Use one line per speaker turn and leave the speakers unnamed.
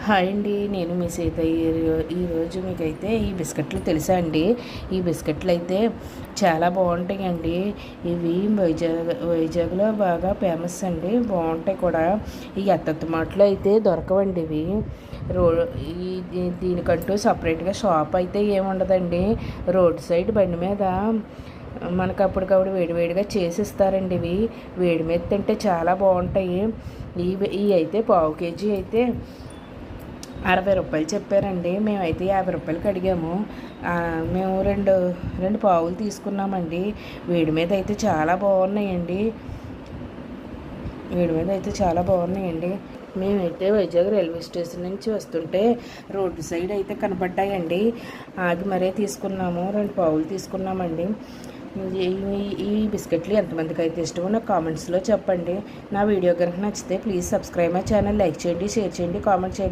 Hi అండి, నేను మీ సీత. ఈరోజు మీకైతే ఈ బిస్కెట్లు తెలుసా అండి? ఈ బిస్కెట్లు అయితే చాలా బాగుంటాయండి. ఇవి వైజాగ్లో బాగా ఫేమస్ అండి, బాగుంటాయి కూడా. ఈ అత్తత్త మాటలో అయితే దొరకవండి ఇవి. రో ఈ దీనికంటూ సపరేట్గా షాప్ అయితే ఏముండదండి. రోడ్ సైడ్ బండి మీద మనకు అప్పటికప్పుడు వేడివేడిగా చేసిస్తారండి. ఇవి వేడి మీద తింటే చాలా బాగుంటాయి. ఇవి అయితే పావు కేజీ అయితే 60 రూపాయలు చెప్పారండి. మేమైతే 50 రూపాయలకి అడిగాము. మేము రెండు పావులు తీసుకున్నామండి. వేడి మీద అయితే చాలా బాగున్నాయండి. మేమైతే వైజాగ్ రైల్వే స్టేషన్ నుంచి వస్తుంటే రోడ్డు సైడ్ అయితే కనపడ్డాయండి. ఆగి మరే తీసుకున్నాము. 2 పావులు తీసుకున్నామండి. ఈ బిస్కెట్లు ఎంతమందికి అయితే ఇష్టమో నాకు కామెంట్స్లో చెప్పండి. నా వీడియో కనుక నచ్చితే please subscribe my channel, like చేయండి, షేర్ చేయండి, కామెంట్ చేయండి.